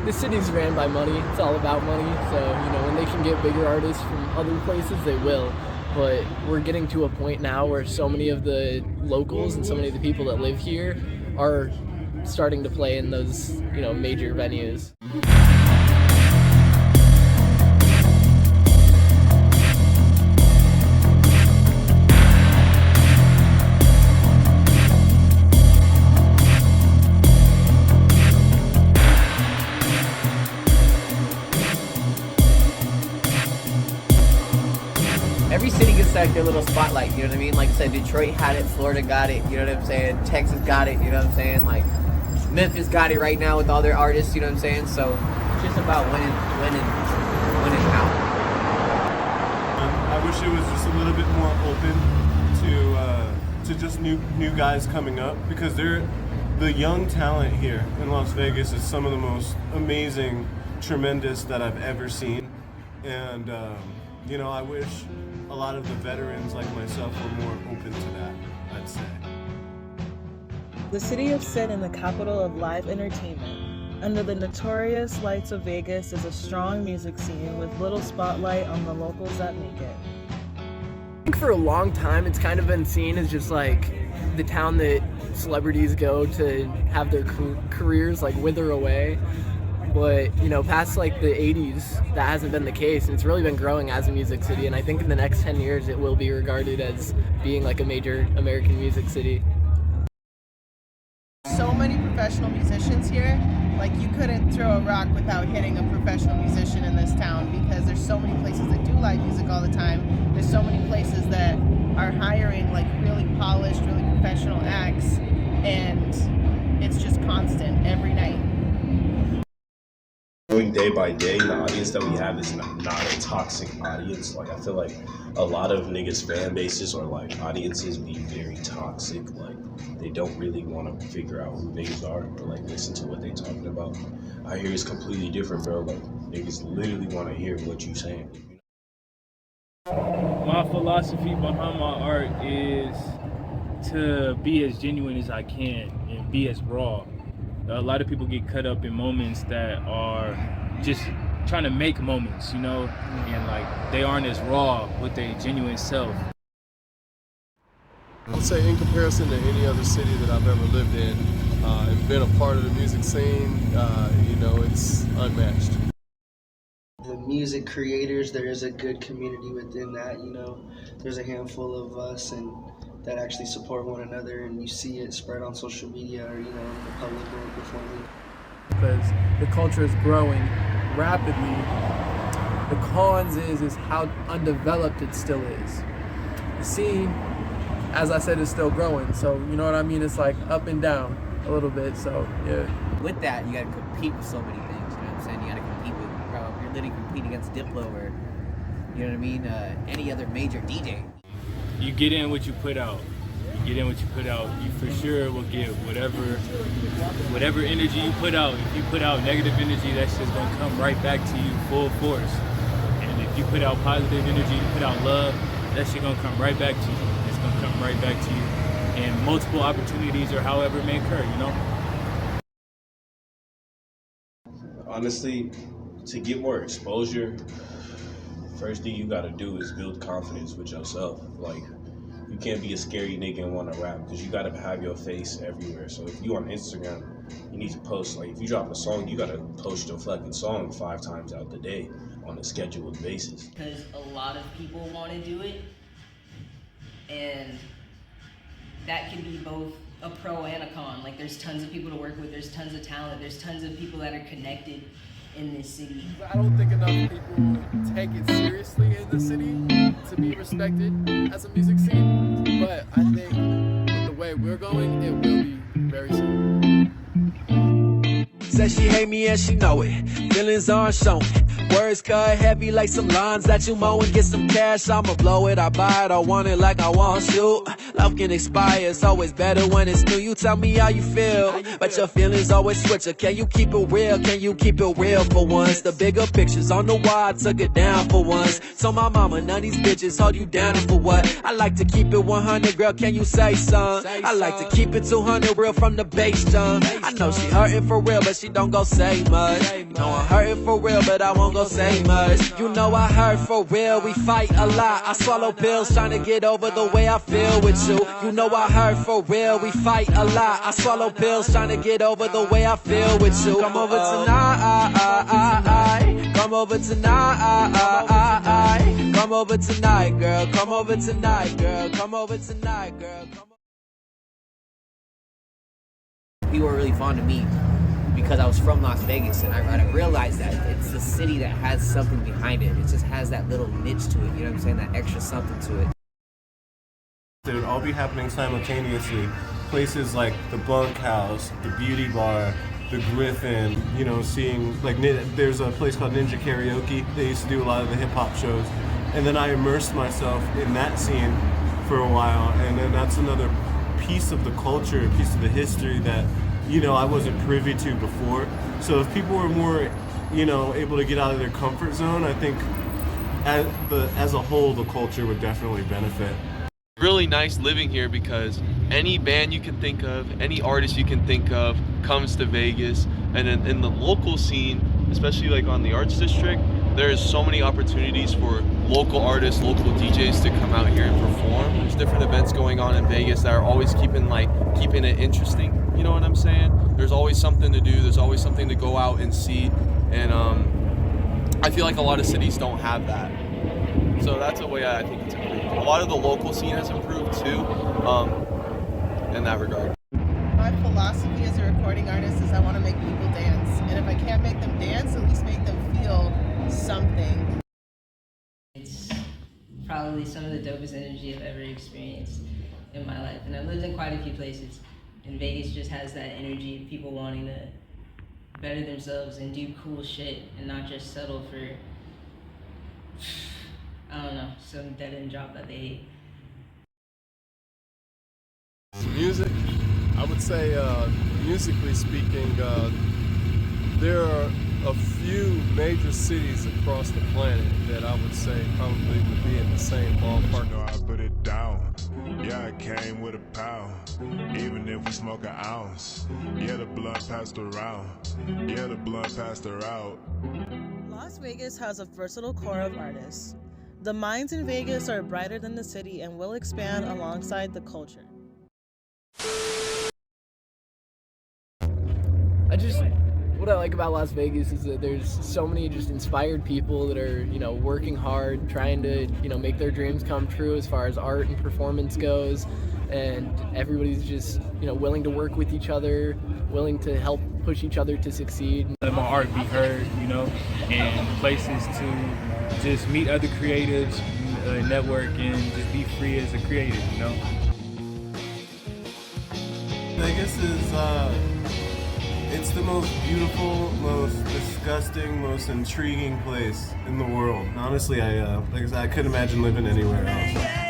the city's ran by money. It's all about money. So, you know, when they can get bigger artists from other places, they will. But we're getting to a point now where so many of the locals and so many of the people that live here are starting to play in those, you know, major venues. Every city gets like their little spotlight, you know what I mean? Like I said, Detroit had it, Florida got it, you know what I'm saying? Texas got it, you know what I'm saying? Like Memphis got it right now with all their artists, you know what I'm saying? So it's just about winning out. I wish it was just a little bit more open to just new guys coming up, because the young talent here in Las Vegas is some of the most amazing, tremendous that I've ever seen. And you know, I wish a lot of the veterans like myself were more open to that, I'd say. The city of Sin and the capital of live entertainment. Under the notorious lights of Vegas is a strong music scene with little spotlight on the locals that make it. I think for a long time it's kind of been seen as just like the town that celebrities go to have their careers like wither away. But, you know, past like the 80s, that hasn't been the case, and it's really been growing as a music city, and I think in the next 10 years it will be regarded as being like a major American music city. So many professional musicians here, like you couldn't throw a rock without hitting a professional musician in this town, because there's so many places that do live music all the time. There's so many places that are hiring like really polished, really professional acts, and it's just constant every night. Going day by day, the audience that we have is not a toxic audience. Like, I feel like a lot of niggas fan bases or like audiences be very toxic. Like, they don't really want to figure out who niggas are or like listen to what they talking about. I hear it's completely different, bro. Like, niggas literally want to hear what you saying. My philosophy behind my art is to be as genuine as I can and be as raw. A lot of people get cut up in moments that are just trying to make moments, you know, and like they aren't as raw with their genuine self. I would say in comparison to any other city that I've ever lived in and been a part of the music scene, you know, it's unmatched. The music creators, there is a good community within that, you know. There's a handful of us and that actually support one another, and you see it spread on social media or, you know, in the public when we're performing. Because the culture is growing rapidly. The cons is how undeveloped it still is. The scene, as I said, is still growing. So, you know what I mean? It's like up and down a little bit, so yeah. With that, you gotta compete with so many things, you know what I'm saying? You gotta compete with, you're literally competing against Diplo or, you know what I mean, any other major DJ. You get in what you put out. You get in what you put out. You for sure will get whatever energy you put out. If you put out negative energy, that's just gonna come right back to you full force. And if you put out positive energy, you put out love, that shit gonna come right back to you. It's gonna come right back to you. And multiple opportunities or however it may occur, you know? Honestly, to get more exposure, first thing you gotta do is build confidence with yourself. Like, you can't be a scary nigga and wanna rap, because you gotta have your face everywhere. So if you on Instagram, you need to post, like if you drop a song, you gotta post your fucking song 5 times out the day on a scheduled basis. Because a lot of people wanna do it, and that can be both a pro and a con. Like, there's tons of people to work with, there's tons of talent, there's tons of people that are connected in this city. I don't think enough people take it seriously in the city to be respected as a music scene, but I think with the way we're going, it will be very soon. Says she hate me and she know it. Feelings aren't showing. Words cut heavy like some lines that you mow and get some cash. I'ma blow it, I buy it, I want it like I want you. Love can expire, it's always better when it's new. You tell me how you feel, but your feelings always switch. Can you keep it real? Can you keep it real for once? The bigger pictures on the wall, I took it down for once. Told my mama, none of these bitches hold you down, and for what? I like to keep it 100, girl, can you say something? I like to keep it 200 real from the bass jump. I know she hurting for real, but she don't go say much. No, I'm hurting for real, but I won't go say much. You know I hurt for real, we fight a lot. I swallow pills trying to get over the way I feel with you. You know I hurt for real, we fight a lot. I swallow pills trying to get over the way I feel with you. Come over tonight, come over tonight, come over tonight, girl. Come over tonight, girl. Come over tonight, girl. People were really fond of me because I was from Las Vegas, and I realized that it's a city that has something behind it. It just has that little niche to it, you know what I'm saying? That extra something to it. They would all be happening simultaneously. Places like the Bunkhouse, the Beauty Bar, the Griffin, you know, seeing, like, there's a place called Ninja Karaoke. They used to do a lot of the hip-hop shows. And then I immersed myself in that scene for a while, and then that's another piece of the culture, a piece of the history that, you know, I wasn't privy to before. So if people were more, you know, able to get out of their comfort zone, I think as a whole, the culture would definitely benefit. Really nice living here because any band you can think of, any artist you can think of comes to Vegas. And in the local scene, especially like on the Arts District, there's so many opportunities for local artists, local DJs to come out here and perform. There's different events going on in Vegas that are always keeping it interesting. You know what I'm saying? There's always something to do. There's always something to go out and see. And I feel like a lot of cities don't have that. So that's a way I think it's improved. A lot of the local scene has improved too, in that regard. My philosophy as a recording artist is I want to make people dance. And if I can't make them dance, at least make them feel something. It's probably some of the dopest energy I've ever experienced in my life. And I've lived in quite a few places. And Vegas just has that energy of people wanting to better themselves and do cool shit and not just settle for, I don't know, some dead-end job that they hate. Music, I would say, musically speaking, there are a few major cities across the planet that I would say probably would be in the same ballpark. You know, I put it down. Yeah, I came with a pound. Even if we smoke an ounce. Yeah, the blunt passed around. Yeah, the blunt passed her out. Las Vegas has a versatile core of artists. The minds in Vegas are brighter than the city and will expand alongside the culture. What I like about Las Vegas is that there's so many just inspired people that are, you know, working hard, trying to, you know, make their dreams come true as far as art and performance goes. And everybody's just, you know, willing to work with each other, willing to help push each other to succeed. Let my art be heard, you know, and places to just meet other creatives, network, and just be free as a creative, you know. Vegas is, it's the most beautiful, most disgusting, most intriguing place in the world. Honestly, like I said, I couldn't imagine living anywhere else.